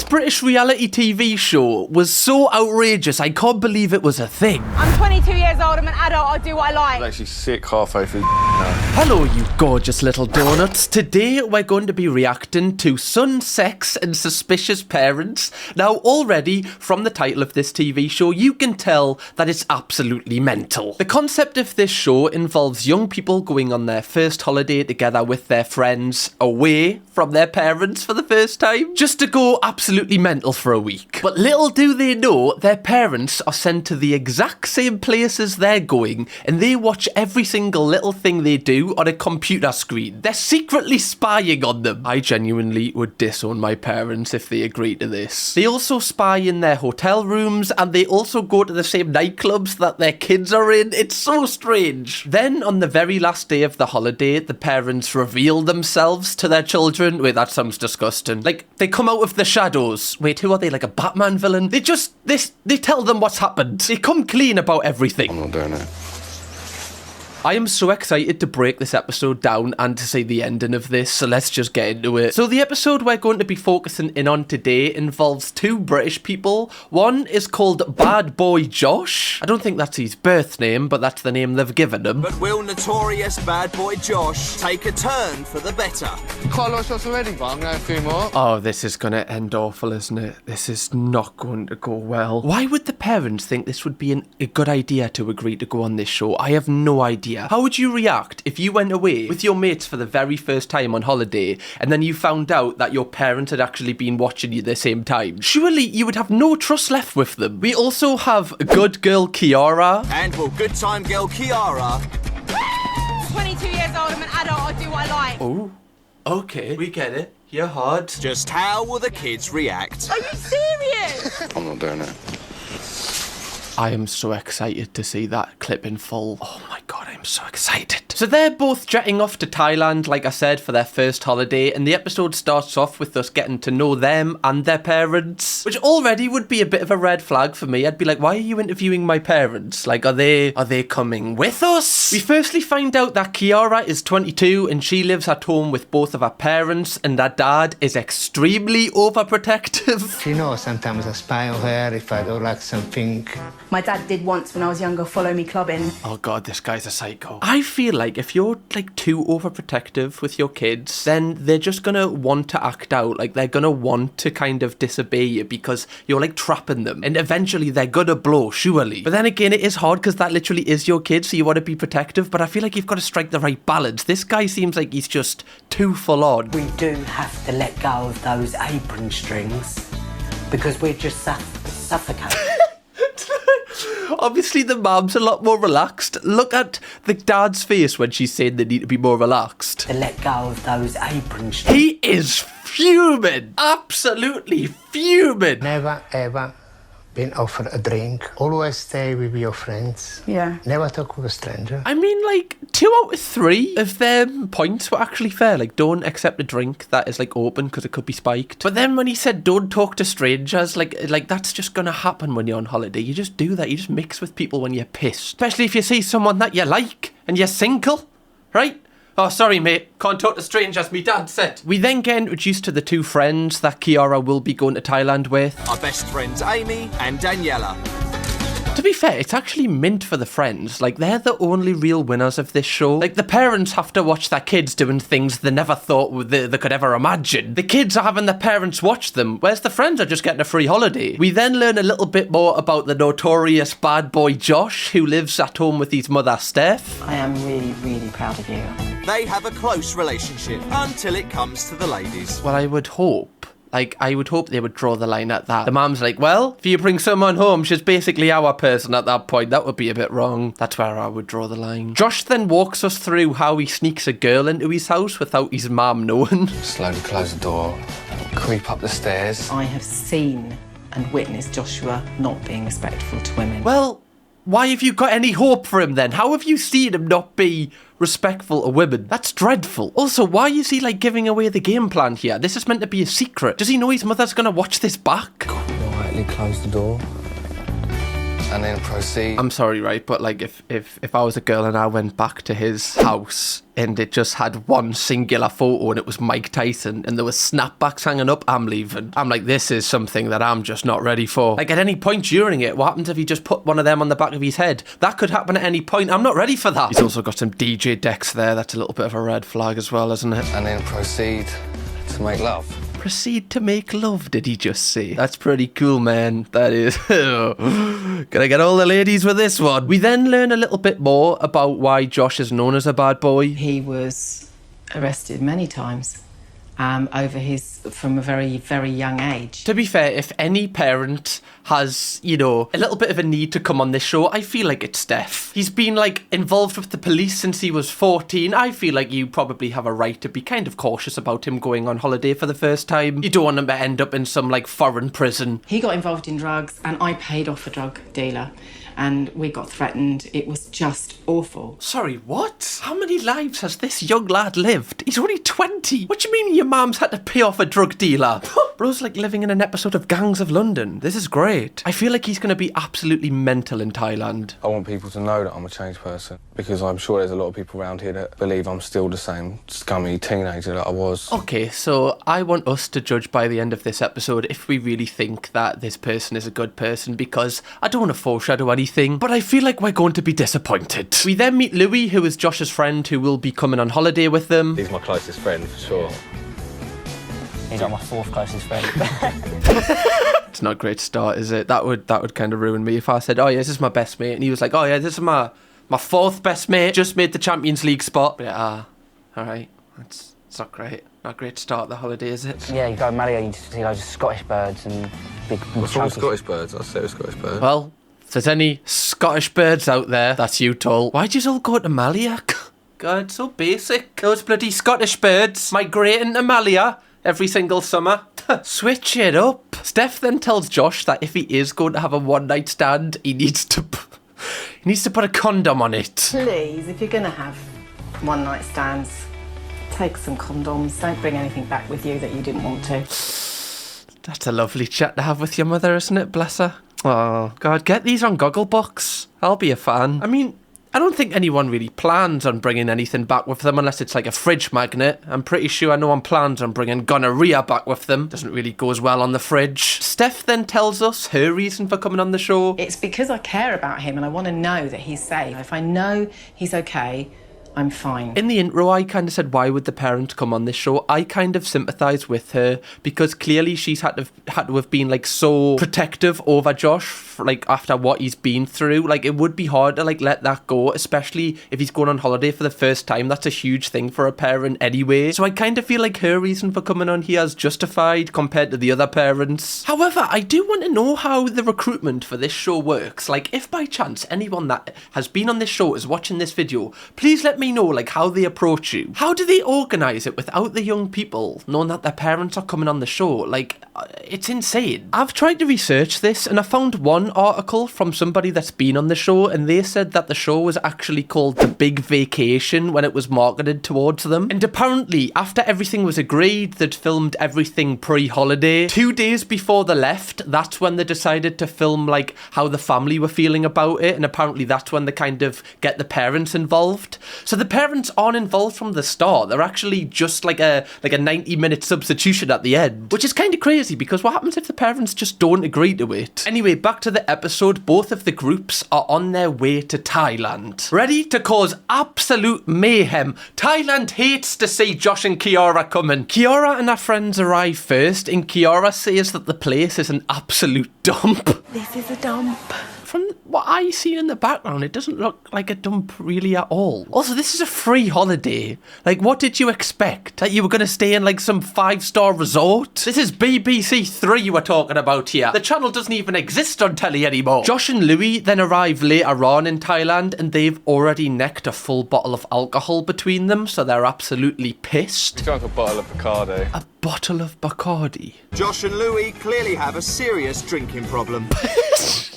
British reality TV show was so outrageous, I can't believe it was a thing. I'm 22 years old, I'm an adult, I'll do what I like. I'm actually sick halfway through now. Hello, you gorgeous little donuts. Today we're going to be reacting to Sun, Sex and Suspicious Parents. Now already, from the title of this TV show, you can tell that it's absolutely mental. The concept of this show involves young people going on their first holiday together with their friends away from their parents for the first time, just to go absolutely mental for a week. But little do they know, their parents are sent to the exact same places they're going, and they watch every single little thing they do on a computer screen. They're secretly spying on them. I genuinely would disown my parents if they agreed to this. They also spy in their hotel rooms, and they also go to the same nightclubs that their kids are in. It's so strange. Then on the very last day of the holiday, the parents reveal themselves to their children. Wait, that sounds disgusting. Like, they come out of the shadows. Wait, who are they? Like a Batman villain? They tell them what's happened. They come clean about everything. I'm not doing it. I am so excited to break this episode down and to see the ending of this, so let's just get into it. So the episode we're going to be focusing in on today involves two British people. One is called Bad Boy Josh. I don't think that's his birth name, but that's the name they've given him. But will notorious Bad Boy Josh take a turn for the better? Quite a lot of shots already, but I'm going a few more. Oh, this is going to end awful, isn't it? This is not going to go well. Why would the parents think this would be a good idea to agree to go on this show? I have no idea. How would you react if you went away with your mates for the very first time on holiday and then you found out that your parents had actually been watching you the same time? Surely you would have no trust left with them. We also have good girl Kiara. And will good time girl Kiara. 22 years old, I'm an adult, I'll do what I like. Oh, okay, we get it. You're hard. Just how will the kids react? Are you serious? I'm not doing it. I am so excited to see that clip in full. Oh my god, I'm so excited. So they're both jetting off to Thailand, like I said, for their first holiday, and the episode starts off with us getting to know them and their parents, which already would be a bit of a red flag for me. I'd be like, why are you interviewing my parents? Like, are they coming with us? We firstly find out that Kiara is 22 and she lives at home with both of her parents, and her dad is extremely overprotective. You know, sometimes I spy on her if I don't like something. My dad did once when I was younger, follow me clubbing. Oh god, this guy's a psycho. I feel like if you're like too overprotective with your kids, then they're just gonna want to act out. Like, they're gonna want to kind of disobey you because you're like trapping them, and eventually they're gonna blow, surely. But then again, it is hard because that literally is your kid, so you want to be protective, but I feel like you've got to strike the right balance. This guy seems like he's just too full on. We do have to let go of those apron strings because we're just suffocating. Obviously, the mom's a lot more relaxed. Look at the dad's face when she's saying they need to be more relaxed. To let go of those apron strings. He is fuming. Absolutely fuming. Never ever been offered a drink. Always stay with your friends. Yeah. Never talk with a stranger. I mean, like, 2 out of 3 of their points were actually fair. Like, don't accept a drink that is, like, open because it could be spiked. But then when he said don't talk to strangers, like that's just gonna happen when you're on holiday. You just do that. You just mix with people when you're pissed. Especially if you see someone that you like and you're single, right? Oh, sorry, mate. Can't talk to strangers, me dad said. We then get introduced to the two friends that Kiara will be going to Thailand with. Our best friends Amy and Daniela. To be fair, it's actually mint for the friends. Like, they're the only real winners of this show. Like, the parents have to watch their kids doing things they never thought they could ever imagine. The kids are having their parents watch them, whereas the friends are just getting a free holiday. We then learn a little bit more about the notorious bad boy Josh, who lives at home with his mother Steph. I am really, really proud of you. They have a close relationship until it comes to the ladies. Well, I would hope they would draw the line at that. The mom's like, well, if you bring someone home, she's basically our person at that point. That would be a bit wrong. That's where I would draw the line. Josh then walks us through how he sneaks a girl into his house without his mom knowing. Slowly close the door, creep up the stairs. I have seen and witnessed Joshua not being respectful to women. Well, why have you got any hope for him then? How have you seen him not be respectful of women? That's dreadful. Also, why is he like giving away the game plan here? This is meant to be a secret. Does he know his mother's gonna watch this back? Quietly close the door. and then proceed. I'm sorry, right, but like if I was a girl and I went back to his house and it just had one singular photo and it was Mike Tyson and there was snapbacks hanging up, I'm leaving. I'm like, this is something that I'm just not ready for. Like, at any point during it, what happens if he just put one of them on the back of his head? That could happen at any point. I'm not ready for that. He's also got some DJ decks there. That's a little bit of a red flag as well, isn't it? And then proceed to make love. Proceed to make love, did he just say? That's pretty cool, man. That is. Gonna get all the ladies with this one. We then learn a little bit more about why Josh is known as a bad boy. He was arrested many times from a very, very young age. To be fair, if any parent has, you know, a little bit of a need to come on this show, I feel like it's Steph. He's been, like, involved with the police since he was 14. I feel like you probably have a right to be kind of cautious about him going on holiday for the first time. You don't want him to end up in some, like, foreign prison. He got involved in drugs and I paid off a drug dealer. And we got threatened. It was just awful. Sorry, what? How many lives has this young lad lived? He's only 20. What do you mean your mum's had to pay off a drug dealer? Bro's like living in an episode of Gangs of London. This is great. I feel like he's going to be absolutely mental in Thailand. I want people to know that I'm a changed person, because I'm sure there's a lot of people around here that believe I'm still the same scummy teenager that I was. Okay, so I want us to judge by the end of this episode if we really think that this person is a good person, because I don't want to foreshadow anything, but I feel like we're going to be disappointed. We then meet Louis, who is Josh's friend, who will be coming on holiday with them. He's my closest friend, for sure. He's like my fourth closest friend. It's not a great start, is it? That would kind of ruin me if I said, oh yeah, this is my best mate, and he was like, oh yeah, this is my fourth best mate, just made the Champions League spot. But yeah, alright, it's not great. Not a great start the holiday, is it? Yeah, you go to Malaga, you see loads of Scottish birds and big... What's wrong with Scottish birds? I say it was Scottish birds. Well, if there's any Scottish birds out there, that's you, Tol. Why'd you all go to Malia? God, so basic. Those bloody Scottish birds migrating to Malia every single summer. Switch it up. Steph then tells Josh that if he is going to have a one-night stand, he needs to put a condom on it. Please, if you're going to have one-night stands, take some condoms. Don't bring anything back with you that you didn't want to. That's a lovely chat to have with your mother, isn't it? Bless her. Oh, God, get these on Gogglebox. I'll be a fan. I mean, I don't think anyone really plans on bringing anything back with them unless it's like a fridge magnet. I'm pretty sure no one plans on bringing gonorrhea back with them. Doesn't really go as well on the fridge. Steph then tells us her reason for coming on the show. It's because I care about him and I want to know that he's safe. If I know he's okay, I'm fine. In the intro, I kind of said, why would the parent come on this show? I kind of sympathise with her because clearly she's had to have been like so protective over Josh, like after what he's been through. Like it would be hard to like let that go, especially if he's going on holiday for the first time. That's a huge thing for a parent anyway. So I kind of feel like her reason for coming on here is justified compared to the other parents. However, I do want to know how the recruitment for this show works. Like if by chance anyone that has been on this show is watching this video, please let me know like how they approach you. How do they organise it without the young people knowing that their parents are coming on the show? Like, it's insane. I've tried to research this and I found one article from somebody that's been on the show and they said that the show was actually called The Big Vacation when it was marketed towards them. And apparently, after everything was agreed, they'd filmed everything pre-holiday. 2 days before they left, that's when they decided to film like how the family were feeling about it, and apparently that's when they kind of get the parents involved. So the parents aren't involved from the start. They're actually just like a 90-minute substitution at the end, which is kind of crazy because what happens if the parents just don't agree to it? Anyway, back to the episode. Both of the groups are on their way to Thailand, ready to cause absolute mayhem. Thailand hates to see Josh and Kiara coming. Kiara and her friends arrive first, and Kiara says that the place is an absolute dump. This is a dump. From what I see in the background, it doesn't look like a dump really at all. Also, this is a free holiday. Like, what did you expect? That you were going to stay in, like, some 5-star resort? This is BBC 3 we're talking about here. The channel doesn't even exist on telly anymore. Josh and Louis then arrive later on in Thailand, and they've already necked a full bottle of alcohol between them, so they're absolutely pissed. Drunk a bottle of Bacardi. A bottle of Bacardi? Josh and Louis clearly have a serious drinking problem.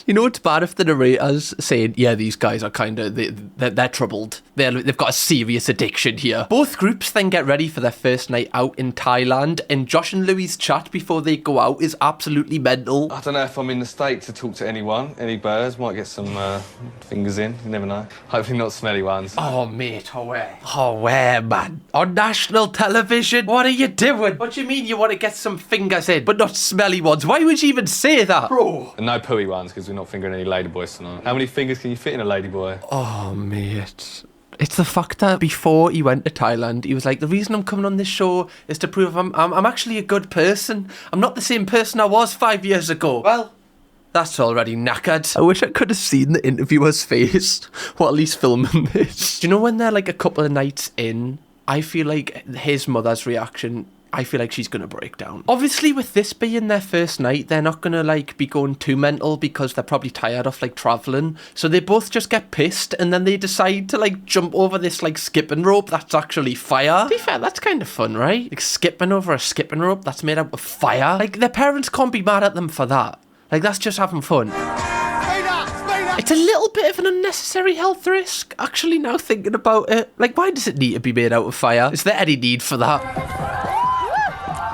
You know, it's bad if the narrator's saying, yeah, these guys are kind of, they're troubled. they've got a serious addiction here. Both groups then get ready for their first night out in Thailand, and Josh and Louis' chat before they go out is absolutely mental. I don't know if I'm in the state to talk to anyone. Any birds might get some fingers in. You never know. Hopefully not smelly ones. Oh, mate, where, man? On national television? What are you doing? What do you mean you want to get some fingers in, but not smelly ones? Why would you even say that? Bro. And no pooey ones, because we're not fingering any ladyboys tonight. How many fingers can you fit in a ladyboy? Oh, mate. It's the fact that before he went to Thailand, he was like, the reason I'm coming on this show is to prove I'm actually a good person. I'm not the same person I was 5 years ago. Well, that's already knackered. I wish I could have seen the interviewer's face while at least filming this. Do you know when they're like a couple of nights in, I feel like his mother's reaction, I feel like she's going to break down. Obviously, with this being their first night, they're not going to like be going too mental because they're probably tired of like traveling. So they both just get pissed and then they decide to like jump over this like skipping rope that's actually fire. To be fair, that's kind of fun, right? Like skipping over a skipping rope that's made out of fire. Like their parents can't be mad at them for that. Like that's just having fun. It's a little bit of an unnecessary health risk, actually, now thinking about it. Like, why does it need to be made out of fire? Is there any need for that?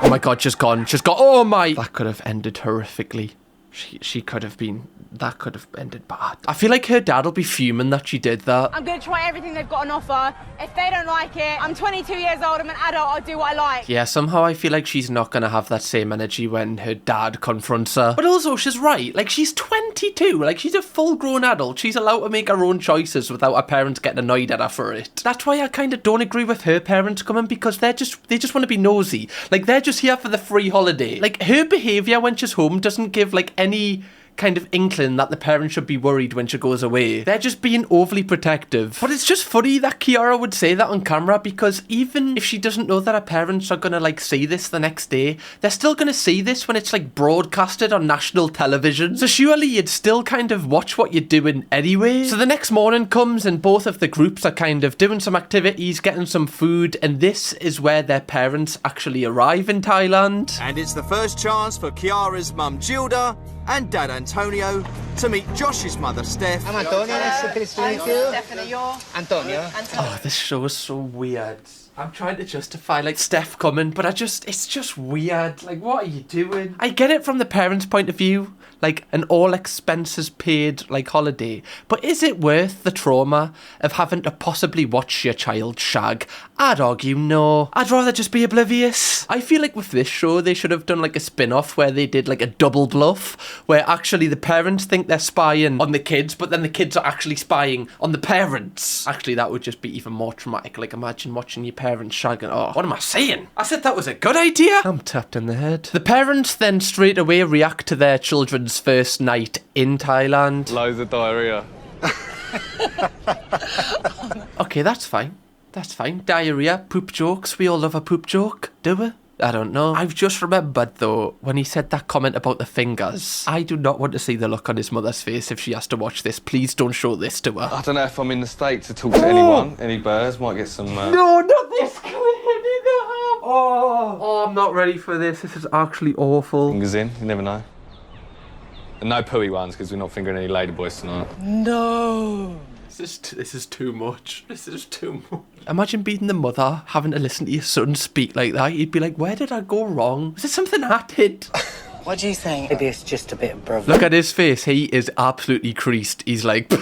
Oh my god, she's gone. Oh my. That could have ended horrifically. She could have been. That could have ended bad. I feel like her dad will be fuming that she did that. I'm going to try everything they've got on offer. If they don't like it, I'm 22 years old, I'm an adult, I'll do what I like. Yeah, somehow I feel like she's not going to have that same energy when her dad confronts her. But also, she's right. Like, she's 22. Like, she's a full-grown adult. She's allowed to make her own choices without her parents getting annoyed at her for it. That's why I kind of don't agree with her parents coming, because they just want to be nosy. Like, they're just here for the free holiday. Like, her behaviour when she's home doesn't give, like, any kind of inkling that the parents should be worried when she goes away. They're just being overly protective. But it's just funny that Kiara would say that on camera, because even if she doesn't know that her parents are gonna like see this the next day, they're still gonna see this when it's like broadcasted on national television. So surely you'd still kind of watch what you're doing anyway. So the next morning comes and both of the groups are kind of doing some activities, getting some food, and this is where their parents actually arrive in Thailand. And it's the first chance for Kiara's mum Gilda and dad Antonio to meet Josh's mother Steph. I'm Antonio, nice to meet you. Stephanie, you're Antonio. Oh, this show is so weird. I'm trying to justify like Steph coming, but it's just weird. Like, what are you doing? I get it from the parents' point of view, like an all expenses paid like holiday, but is it worth the trauma of having to possibly watch your child shag? I'd argue no. I'd rather just be oblivious. I feel like with this show they should have done like a spin-off where they did like a double bluff, where actually the parents think they're spying on the kids, but then the kids are actually spying on the parents. Actually, that would just be even more traumatic. Like, imagine watching your parents shagging. Oh, what am I saying? I said that was a good idea. I'm tapped in the head. The parents then straight away react to their children's first night in Thailand. Loads of diarrhea. Okay, that's fine. That's fine. Diarrhea, poop jokes. We all love a poop joke, do we? I don't know. I've just remembered, though, when he said that comment about the fingers. I do not want to see the look on his mother's face if she has to watch this. Please don't show this to her. I don't know if I'm in the state to talk to anyone. Any birds might get some... No, not this clip. Oh, I'm not ready for this. This is actually awful. Fingers in, you never know. And no pooey ones, because we're not fingering any ladyboys tonight. No. This is too much. This is too much. Imagine being the mother, having to listen to your son speak like that. You'd be like, where did I go wrong? Was it something I did? What do you think? Maybe it's just a bit of brother. Look at his face. He is absolutely creased. He's like...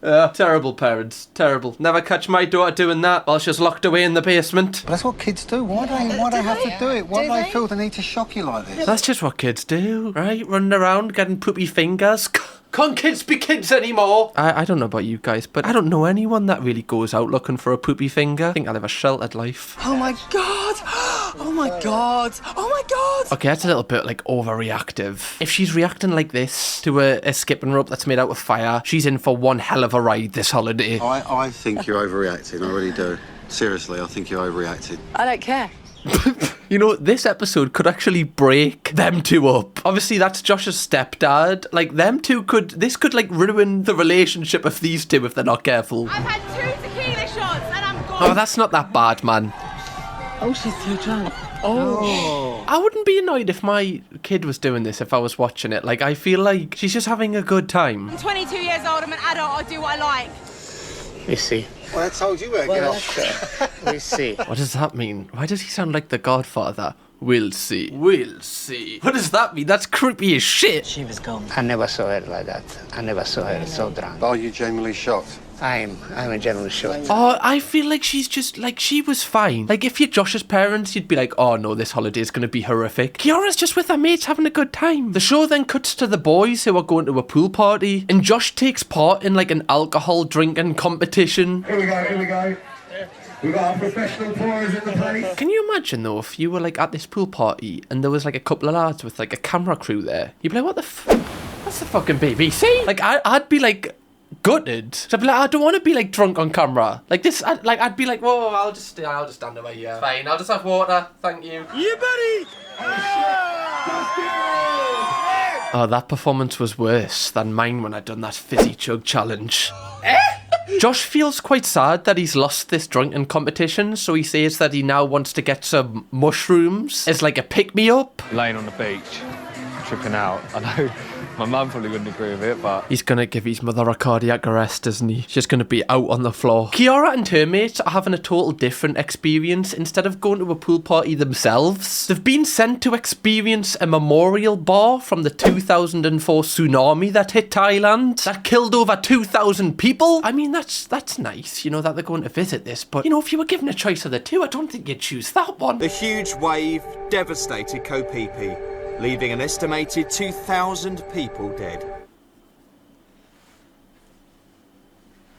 terrible parents. Terrible. Never catch my daughter doing that while she's locked away in the basement. But that's what kids do. Why do they have to do it? Why do they feel the need to shock you like this? That's just what kids do, right? Running around, getting poopy fingers. Can't kids be kids anymore? I don't know about you guys, but I don't know anyone that really goes out looking for a poopy finger. I think I live a sheltered life. Oh my god! Oh my god! Oh my god! Okay, that's a little bit like overreactive. If she's reacting like this to a skipping rope that's made out of fire, she's in for one hell of a ride this holiday. I think you're overreacting, I really do. Seriously, I think you're overreacting. I don't care. You know, this episode could actually break them two up. Obviously, that's Josh's stepdad. Like, them two this could like ruin the relationship of these two if they're not careful. I've had 2 tequila shots and I'm gone. Oh, that's not that bad, man. Oh, she's too drunk. Oh. I wouldn't be annoyed if my kid was doing this if I was watching it. Like, I feel like she's just having a good time. I'm 22 years old, I'm an adult, I'll do what I like. You see, Well, I told you we're Well, going we'll see. What does that mean? Why does he sound like the Godfather? We'll see. We'll see. What does that mean? That's creepy as shit. She was gone. I never saw her like that. I never saw her so drunk. Are you genuinely shocked? I'm a general shocked. Oh, I feel like she's just, like, she was fine. Like, if you're Josh's parents, you'd be like, oh no, this holiday is going to be horrific. Kiara's just with her mates having a good time. The show then cuts to the boys who are going to a pool party, and Josh takes part in, like, an alcohol drinking competition. Here we go. We've got our professional pourers in the place. Can you imagine, though, if you were, like, at this pool party, and there was, like, a couple of lads with, like, a camera crew there? You'd be like, what the that's the fucking BBC. Like, I'd be, like, gutted. So I'd be like, I don't want to be like drunk on camera. Like this, I'd be like, whoa, I'll just stand over here. Fine, I'll just have water. Thank you. Yeah, buddy. Oh, that performance was worse than mine when I'd done that fizzy chug challenge. Josh feels quite sad that he's lost this drinking competition, so he says that he now wants to get some mushrooms as like a pick-me-up. Laying on the beach, tripping out. I know my mum probably wouldn't agree with it, but... He's gonna give his mother a cardiac arrest, isn't he? She's gonna be out on the floor. Kiara and her mates are having a total different experience. Instead of going to a pool party themselves, they've been sent to experience a memorial bar from the 2004 tsunami that hit Thailand, that killed over 2,000 people. I mean, that's nice, you know, that they're going to visit this, but, you know, if you were given a choice of the two, I don't think you'd choose that one. The huge wave devastated Koh Phi Phi, leaving an estimated 2,000 people dead.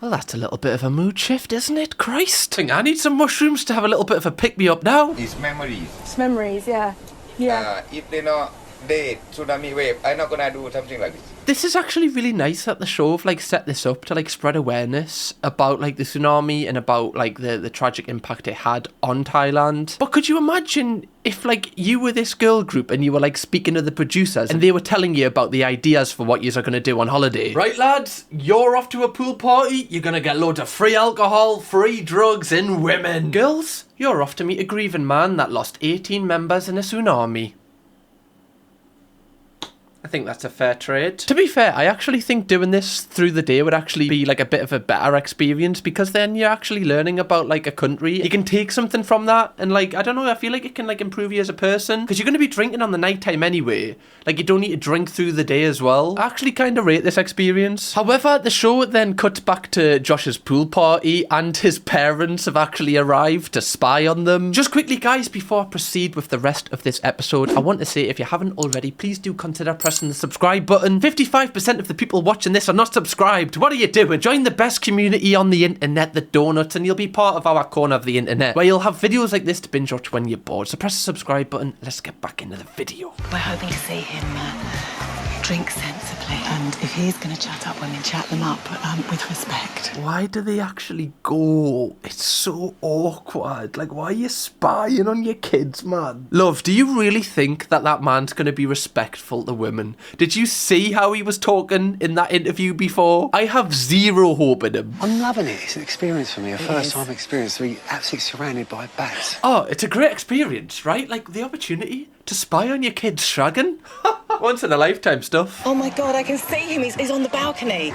Well, that's a little bit of a mood shift, isn't it? Christ. I need some mushrooms to have a little bit of a pick-me-up now. It's memories. It's memories, yeah. If they're not dead, tsunami wave, I'm not gonna do something like this. This is actually really nice that the show have like set this up to like spread awareness about like the tsunami and about like the tragic impact it had on Thailand. But could you imagine if like you were this girl group and you were like speaking to the producers and they were telling you about the ideas for what you're going to do on holiday? Right, lads, you're off to a pool party. You're going to get loads of free alcohol, free drugs and women. Girls, you're off to meet a grieving man that lost 18 members in a tsunami. I think that's a fair trade. To be fair, I actually think doing this through the day would actually be like a bit of a better experience, because then you're actually learning about like a country. You can take something from that and like, I don't know, I feel like it can like improve you as a person, because you're going to be drinking on the night time anyway. Like you don't need to drink through the day as well. I actually kind of rate this experience. However, the show then cuts back to Josh's pool party and his parents have actually arrived to spy on them. Just quickly guys, before I proceed with the rest of this episode, I want to say if you haven't already, please do consider pressing the subscribe button. 55% of the people watching this are not subscribed. What are you doing? Join the best community on the internet, the donuts, and you'll be part of our corner of the internet, where you'll have videos like this to binge watch when you're bored. So press the subscribe button. Let's get back into the video. We're hoping to see him drink sensibly, and if he's going to chat up women, chat them up with respect. Why do they actually go? It's so awkward. Like, why are you spying on your kids, man? Love, do you really think that that man's going to be respectful to women? Did you see how he was talking in that interview before? I have zero hope in him. I'm loving it. It's an experience for me, a first-time experience to be absolutely surrounded by bats. Oh, it's a great experience, right? Like, the opportunity to spy on your kids shagging? Once in a lifetime stuff. Oh my God, I can see him. He's on the balcony.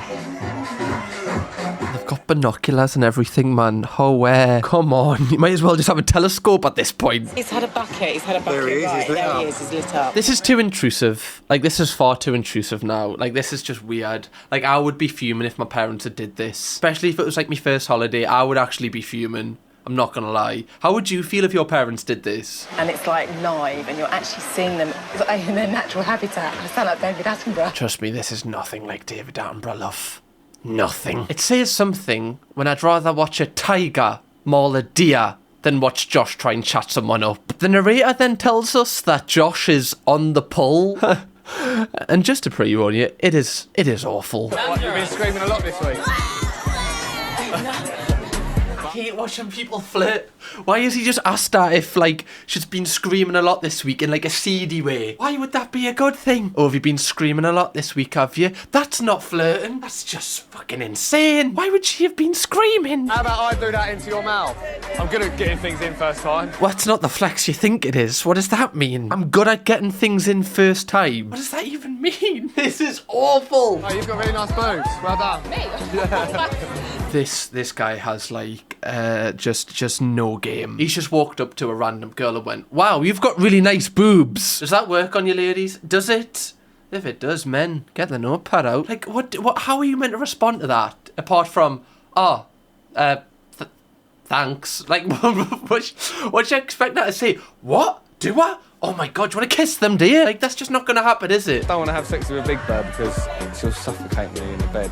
They've got binoculars and everything, man. Oh, come on. You might as well just have a telescope at this point. He's had a bucket. There he is, Right, he's lit there up. he is. He's lit up. This is too intrusive. Like, this is far too intrusive now. Like, this is just weird. Like, I would be fuming if my parents had did this. Especially if it was, like, my first holiday. I would actually be fuming. I'm not gonna lie. How would you feel if your parents did this? And it's like live and you're actually seeing them in their natural habitat. I sound like David Attenborough. Trust me, this is nothing like David Attenborough, love. Nothing. It says something when I'd rather watch a tiger maul a deer than watch Josh try and chat someone up. The narrator then tells us that Josh is on the pull. And just to pre-warn you, it is awful. What, you've been screaming a lot this week? I hate watching people flirt. Why has he just asked her if, like, she's been screaming a lot this week in, like, a seedy way? Why would that be a good thing? Oh, have you been screaming a lot this week, have you? That's not flirting. That's just fucking insane. Why would she have been screaming? How about I do that into your mouth? I'm good at getting things in first time. What's not the flex you think it is? What does that mean? I'm good at getting things in first time. What does that even mean? This is awful. Oh, you've got really nice boobs. Well done. Me? Yeah. this guy has like just no game. He's just walked up to a random girl and went, "Wow, you've got really nice boobs." Does that work on you ladies? Does it? If it does, men, get the notepad out. Like, what? How are you meant to respond to that? Apart from, thanks. Like, what you expect her to say? What? Do I? Oh my God, do you want to kiss them, do you? Like, that's just not going to happen, is it? I don't want to have sex with a big bird because she'll suffocate me in the bed.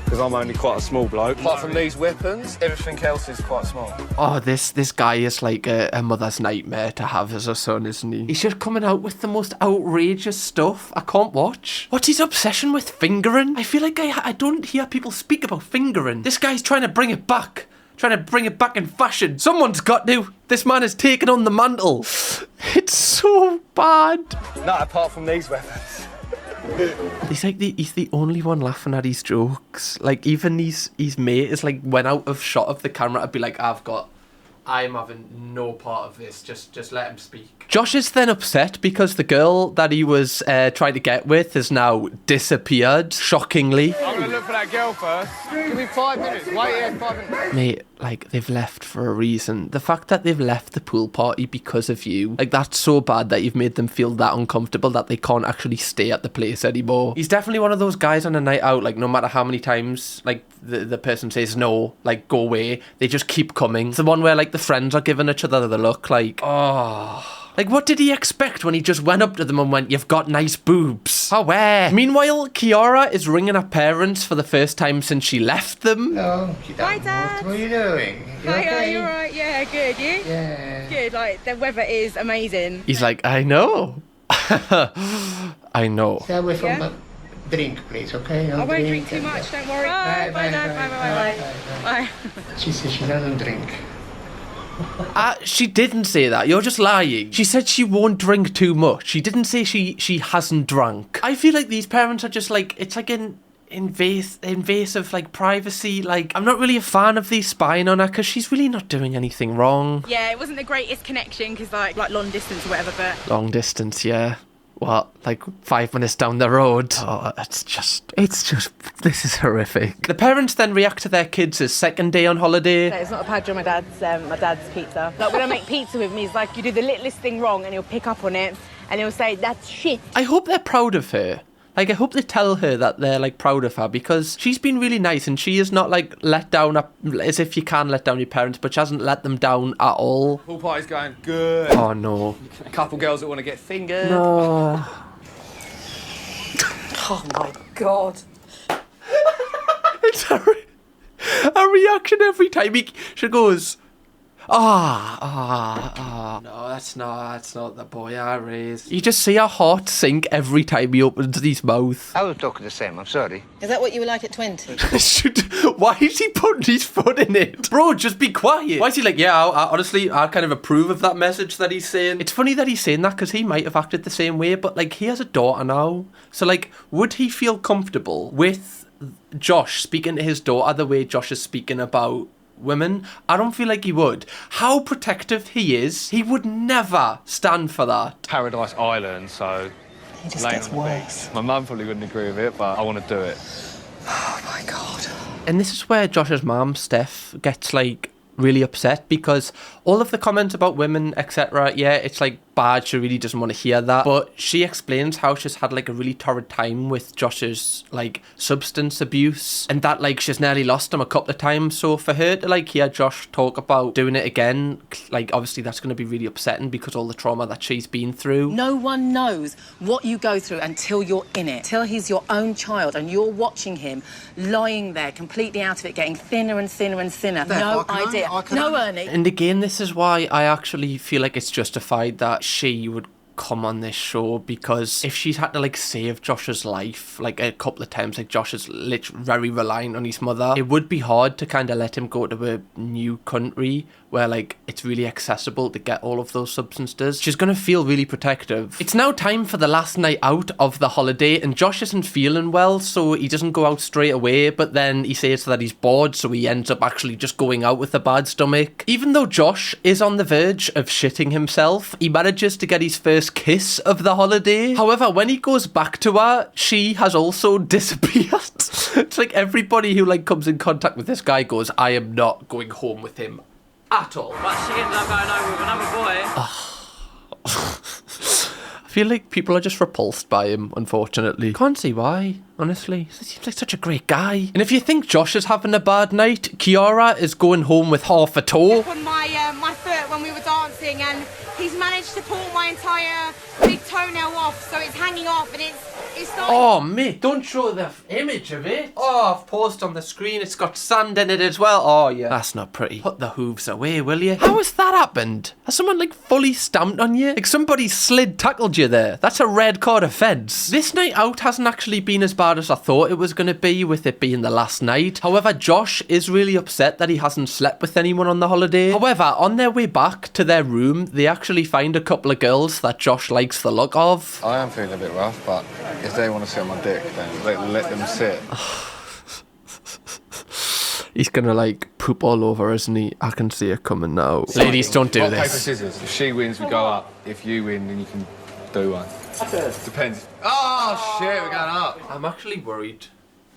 Because I'm only quite a small bloke. Apart from these weapons, everything else is quite small. Oh, this guy is like a mother's nightmare to have as a son, isn't he? He's just coming out with the most outrageous stuff. I can't watch. What's his obsession with fingering? I feel like I don't hear people speak about fingering. This guy's trying to bring it back. Trying to bring it back in fashion. Someone's got to. This man has taken on the mantle. It's so bad. Not apart from these weapons. He's like he's the only one laughing at his jokes. Like, even his mate is like, went out of shot of the camera to be like, I'm having no part of this. Just let him speak. Josh is then upset because the girl that he was trying to get with has now disappeared, shockingly. I'm going to look for that girl first. Give me 5 minutes. Wait here, 5 minutes. Mate, like, they've left for a reason. The fact that they've left the pool party because of you, like, that's so bad that you've made them feel that uncomfortable that they can't actually stay at the place anymore. He's definitely one of those guys on a night out, like, no matter how many times, like, the person says no, like, go away, they just keep coming. It's the one where, like, the friends are giving each other the look, like, oh... Like, what did he expect when he just went up to them and went, "You've got nice boobs"? Oh, where? Meanwhile, Kiara is ringing her parents for the first time since she left them. Hello. Hi, Dad. What are you doing? You Hi, okay? are you alright? Yeah, good. You? Yeah. Good. Like, the weather is amazing. He's like, I know. I know. Stay away from the drink, please, okay? I won't drink too much, don't worry. Bye, Dad. Bye. She says she doesn't drink. She didn't say that. You're just lying. She said she won't drink too much. She didn't say she hasn't drunk. I feel like these parents are just like, it's like an invasive like privacy. Like, I'm not really a fan of these spying on her because she's really not doing anything wrong. Yeah, it wasn't the greatest connection because like long distance or whatever, but... Long distance, yeah. What, like 5 minutes down the road? Oh, it's just, this is horrific. The parents then react to their kids' second day on holiday. It's not a padre, my dad's pizza. Like, when I make pizza with me, it's like you do the littlest thing wrong and he'll pick up on it and he'll say, "That's shit." I hope they're proud of her. Like, I hope they tell her that they're, like, proud of her because she's been really nice and she is not, like, let down, as if you can let down your parents, but she hasn't let them down at all. Pool party's going good. Oh, no. A couple girls that want to get fingered. No. Oh, my God. It's a reaction every time she goes... No, that's not the boy I raised. You just see her heart sink every time he opens his mouth. I was talking to Sam, I'm sorry. Is that what you were like at 20? Why is he putting his foot in it? Bro, just be quiet. Why is he like, yeah, honestly, I kind of approve of that message that he's saying. It's funny that he's saying that because he might have acted the same way, but like, he has a daughter now. So like, would he feel comfortable with Josh speaking to his daughter the way Josh is speaking about women? I don't feel like he would. How protective he is, he would never stand for that. Paradise Island, so He just gets worse. My mum probably wouldn't agree with it, but I want to do it. Oh my God. And this is where Josh's mum, Steph, gets like really upset because all of the comments about women, etc., yeah, it's like bad. She really doesn't want to hear that. But she explains how she's had like a really torrid time with Josh's like substance abuse and that like she's nearly lost him a couple of times. So for her to like hear Josh talk about doing it again, like obviously that's going to be really upsetting because all the trauma that she's been through. No one knows what you go through until you're in it. Till he's your own child and you're watching him lying there completely out of it, getting thinner and thinner and thinner. No idea. No, Ernie. And again, this is why I actually feel like it's justified that she would come on this show, because if she's had to like save Josh's life like a couple of times, like Josh is literally very reliant on his mother, it would be hard to kind of let him go to a new country where like it's really accessible to get all of those substances. She's gonna feel really protective. It's now time for the last night out of the holiday and Josh isn't feeling well, so he doesn't go out straight away, but then he says that he's bored, so he ends up actually just going out with a bad stomach. Even though Josh is on the verge of shitting himself, he manages to get his first kiss of the holiday. However, when he goes back to her, she has also disappeared. It's like everybody who like comes in contact with this guy goes, I am not going home with him at all. But she ended up going over with another boy. I feel like people are just repulsed by him, unfortunately. Can't see why, honestly. He seems like such a great guy. And if you think Josh is having a bad night, Kiara is going home with half a toe. On my foot when we were dancing, and he's managed to pull my entire big toenail off, so it's hanging off, and it's not. Oh, mate, don't show the image of it. Oh, I've paused on the screen. It's got sand in it as well. Oh, yeah. That's not pretty. Put the hooves away, will you? How has that happened? Has someone, like, fully stamped on you? Like, somebody tackled you there. That's a red card offence. This night out hasn't actually been as bad as I thought it was going to be, with it being the last night. However, Josh is really upset that he hasn't slept with anyone on the holiday. However, on their way back to their room, they actually find a couple of girls that Josh likes the look of. I am feeling a bit rough, but if they want to sit on my dick, then let them sit. He's gonna like poop all over, isn't he? I can see it coming now. Ladies, don't do Rock, this. paper, scissors. If she wins, we go up. If you win, then you can do one. Depends. Oh shit, we're going up. I'm actually worried.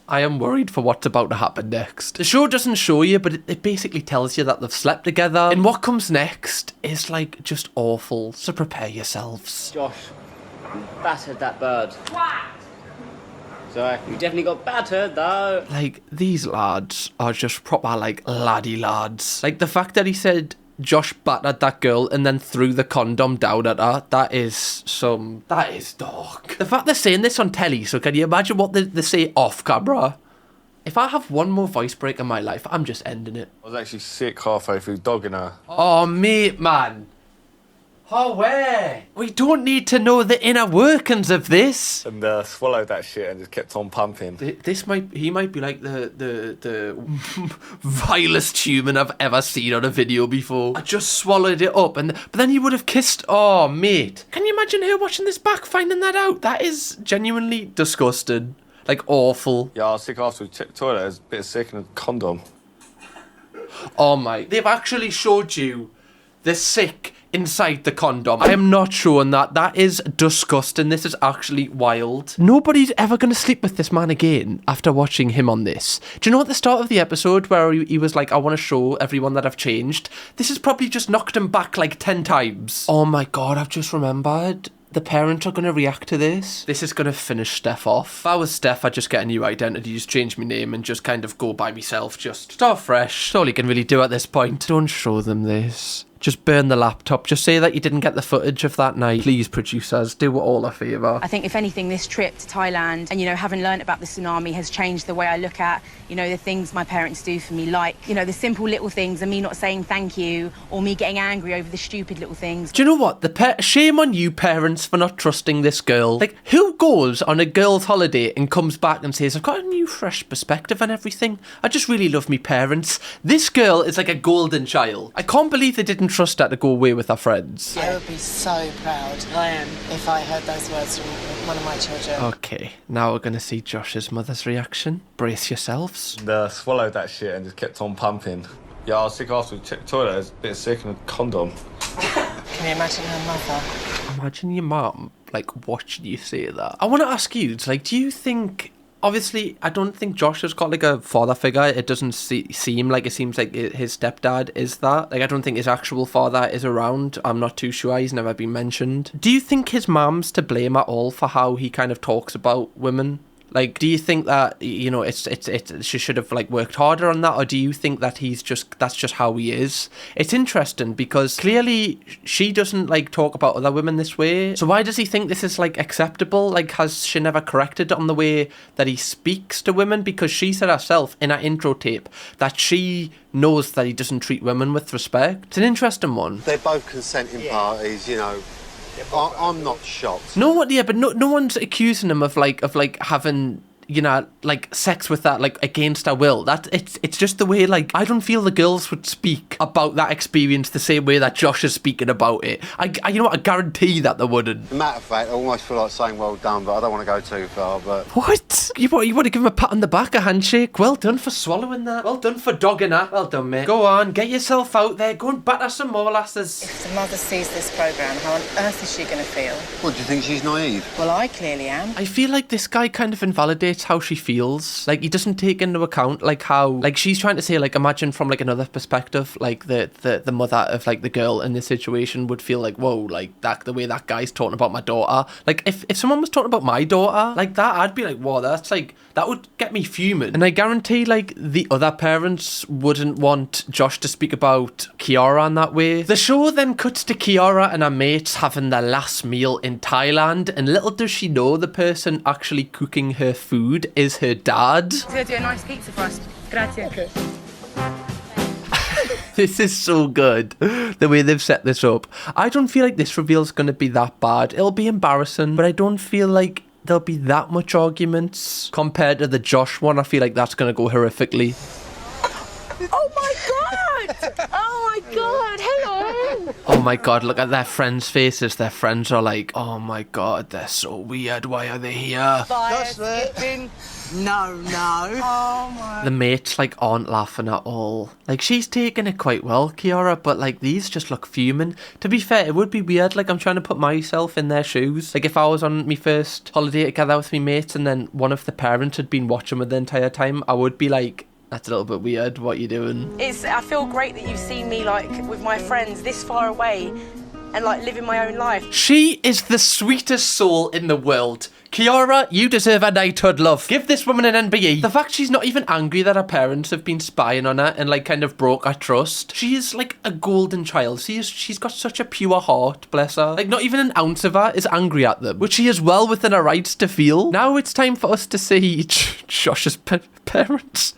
I am worried for what's about to happen next. The show doesn't show you, but it basically tells you that they've slept together. And what comes next is like just awful. So prepare yourselves. Josh, you battered that bird. Sorry, you definitely got battered though. Like, these lads are just proper like laddie lads. Like the fact that he said Josh battered that girl and then threw the condom down at her, that is dark. The fact they're saying this on telly, so can you imagine what they say off camera? If I have one more voice break in my life, I'm just ending it. I was actually sick halfway through dogging her. Oh, mate, man. Oh, where? We don't need to know the inner workings of this. And swallowed that shit and just kept on pumping. He might be like the vilest human I've ever seen on a video before. I just swallowed it up, but then he would have kissed. Oh, mate. Can you imagine her watching this back, finding that out? That is genuinely disgusting. Like, awful. Yeah, I was sick afterwards. Checked the toilet. It was a bit sick in a condom. Oh, my. They've actually showed you the sick inside the condom. I am not showing that. That is disgusting. This is actually wild. Nobody's ever going to sleep with this man again after watching him on this. Do you know at the start of the episode where he was like, I want to show everyone that I've changed? This has probably just knocked him back like 10 times. Oh my God, I've just remembered. The parents are going to react to this. This is going to finish Steph off. If I was Steph, I'd just get a new identity, just change my name and just kind of go by myself. Just start fresh. That's all you can really do at this point. Don't show them this. Just burn the laptop. Just say that you didn't get the footage of that night. Please, producers, do it all a favour. I think, if anything, this trip to Thailand and, having learnt about the tsunami has changed the way I look at, the things my parents do for me, like, the simple little things and me not saying thank you or me getting angry over the stupid little things. Do you know what? Shame on you, parents, for not trusting this girl. Like, who goes on a girl's holiday and comes back and says, I've got a new, fresh perspective on everything. I just really love me parents. This girl is like a golden child. I can't believe they didn't trust her to go away with her friends. I would be so proud. I am. If I heard those words from one of my children. Okay, now we're going to see Josh's mother's reaction. Brace yourselves. And swallowed that shit and just kept on pumping. Yeah, I was sick afterwards. Checked the toilet. It was a bit sick in a condom. Can you imagine her mother? Imagine your mum, like, watching you say that. I want to ask you, like, do you think... Obviously, I don't think Josh has got, like, a father figure. It doesn't seem like his stepdad is that. Like, I don't think his actual father is around. I'm not too sure. He's never been mentioned. Do you think his mum's to blame at all for how he kind of talks about women? Like, do you think that, she should have, like, worked harder on that? Or do you think that that's just how he is? It's interesting because clearly she doesn't, like, talk about other women this way. So why does he think this is, like, acceptable? Like, has she never corrected on the way that he speaks to women? Because she said herself in her intro tape that she knows that he doesn't treat women with respect. It's an interesting one. They're both consenting parties, I'm not shocked. But no one's accusing him of having, like, sex with that, like, against her will. It's just the way, like, I don't feel the girls would speak about that experience the same way that Josh is speaking about it. I guarantee that they wouldn't. As a matter of fact, I almost feel like saying well done, but I don't want to go too far, but... What? What? You want to give him a pat on the back, a handshake? Well done for swallowing that. Well done for dogging her. Well done, mate. Go on, get yourself out there. Go and batter some more lasses. If the mother sees this programme, how on earth is she going to feel? What, do you think she's naive? Well, I clearly am. I feel like this guy kind of invalidates how she feels. Like, he doesn't take into account, like, how... Like, she's trying to say, like, imagine from, like, another perspective, like, the mother of, like, the girl in this situation would feel like, whoa, like, that the way that guy's talking about my daughter. Like, if someone was talking about my daughter like that, I'd be like, whoa, that's, like... That would get me fuming. And I guarantee, like, the other parents wouldn't want Josh to speak about Kiara in that way. The show then cuts to Kiara and her mates having their last meal in Thailand, and little does she know the person actually cooking her food is her dad. He's going to do a nice pizza for us. Grazie. Okay. This is so good, the way they've set this up. I don't feel like this reveal's going to be that bad. It'll be embarrassing, but I don't feel like there'll be that much arguments compared to the Josh one. I feel like that's going to go horrifically. Oh my God! Oh my God! Hello! Oh my God, look at their friends' faces. Their friends are like, oh my God, they're so weird. Why are they here? No. Oh my. The mates, like, aren't laughing at all. Like, she's taking it quite well, Kiara, but, like, these just look fuming. To be fair, it would be weird. Like, I'm trying to put myself in their shoes. Like, if I was on my first holiday together with my mates and then one of the parents had been watching me the entire time, I would be like, that's a little bit weird, what you doing? I feel great that you've seen me, like, with my friends this far away and, like, living my own life. She is the sweetest soul in the world. Kiara, you deserve a knighthood, love. Give this woman an NBE. The fact she's not even angry that her parents have been spying on her and, like, kind of broke her trust. She is, like, a golden child. She's got such a pure heart, bless her. Like, not even an ounce of her is angry at them, which she is well within her rights to feel. Now it's time for us to see Josh's parents.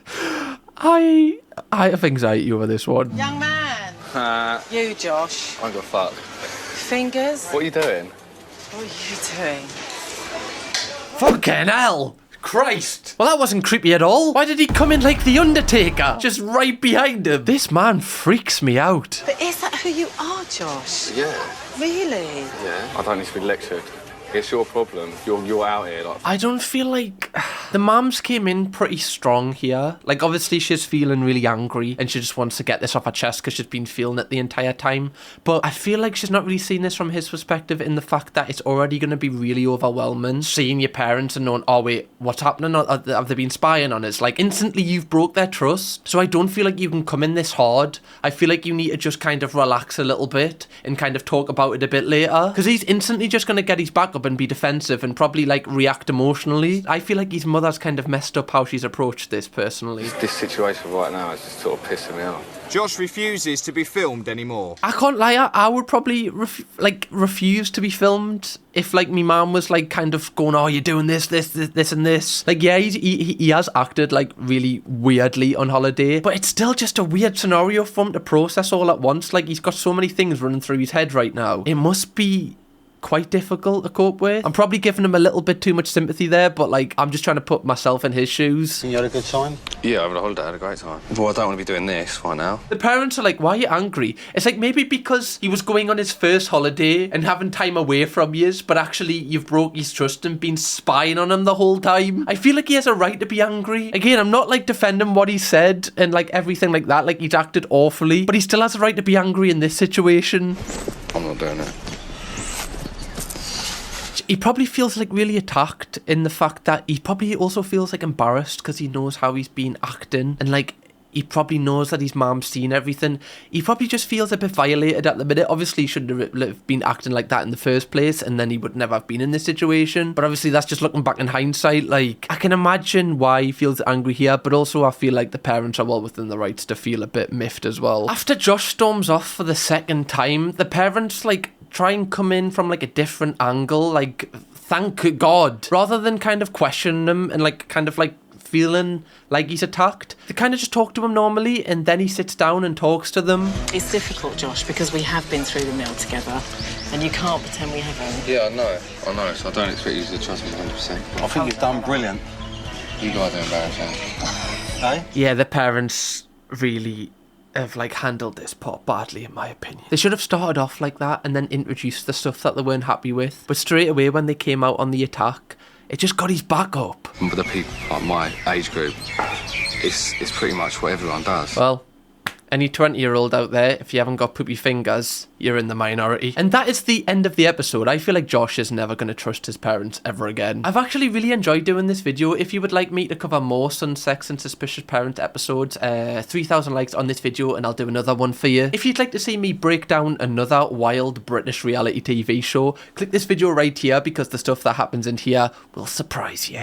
I have anxiety over this one. Young man. You, Josh. I ain't got fuck. Fingers. What are you doing? What are you doing? Fucking hell! Christ! Well, that wasn't creepy at all. Why did he come in like the Undertaker? Just right behind him. This man freaks me out. But is that who you are, Josh? Yeah. Really? Yeah. I don't need to be lectured. It's your problem. You're out here, like... I don't feel like... The mums came in pretty strong here. Like, obviously, she's feeling really angry and she just wants to get this off her chest because she's been feeling it the entire time. But I feel like she's not really seeing this from his perspective in the fact that it's already going to be really overwhelming. Seeing your parents and knowing, oh, wait, what's happening? Have they been spying on us? Like, instantly, you've broke their trust. So I don't feel like you can come in this hard. I feel like you need to just kind of relax a little bit and kind of talk about it a bit later. Because he's instantly just going to get his back up and be defensive and probably, like, react emotionally. I feel like his mother's kind of messed up how she's approached this personally. This situation right now is just sort of pissing me off. Josh refuses to be filmed anymore. I can't lie, I would probably refuse to be filmed if, like, my mum was, like, kind of going, oh, you're doing this and this. Like, yeah, he has acted, like, really weirdly on holiday, but it's still just a weird scenario for him to process all at once. Like, he's got so many things running through his head right now. It must be quite difficult to cope with. I'm probably giving him a little bit too much sympathy there, but, like, I'm just trying to put myself in his shoes. You had a good time? Yeah, over the holiday I had a great time. Well, I don't want to be doing this right now. The parents are like, why are you angry? It's like maybe because he was going on his first holiday and having time away from yous, but actually you've broke his trust and been spying on him the whole time. I feel like he has a right to be angry. Again, I'm not, like, defending what he said and, like, everything like that. Like, he's acted awfully, but he still has a right to be angry in this situation. I'm not doing it. He probably feels, like, really attacked in the fact that he probably also feels, like, embarrassed because he knows how he's been acting and, like, he probably knows that his mom's seen everything. He probably just feels a bit violated at the minute. Obviously, he shouldn't have been acting like that in the first place, and then he would never have been in this situation. But obviously, that's just looking back in hindsight. Like, I can imagine why he feels angry here, but also I feel like the parents are well within the rights to feel a bit miffed as well. After Josh storms off for the second time, the parents, like, try and come in from, like, a different angle, like, thank God, rather than kind of questioning him and, like, kind of, like, feeling like he's attacked. They kind of just talk to him normally and then he sits down and talks to them. It's difficult, Josh, because we have been through the mill together and you can't pretend we haven't. Yeah, I know, so I don't expect you to trust me 100%. I think you've done brilliant. You guys are embarrassing. Hey? Yeah, the parents really have, like, handled this part badly, in my opinion. They should have started off like that and then introduced the stuff that they weren't happy with. But straight away when they came out on the attack, it just got his back up. And for the people like my age group, it's pretty much what everyone does. Well, any 20-year-old out there, if you haven't got poopy fingers, you're in the minority. And that is the end of the episode. I feel like Josh is never going to trust his parents ever again. I've actually really enjoyed doing this video. If you would like me to cover more Son, Sex and Suspicious Parent episodes, 3,000 likes on this video and I'll do another one for you. If you'd like to see me break down another wild British reality TV show, click this video right here because the stuff that happens in here will surprise you.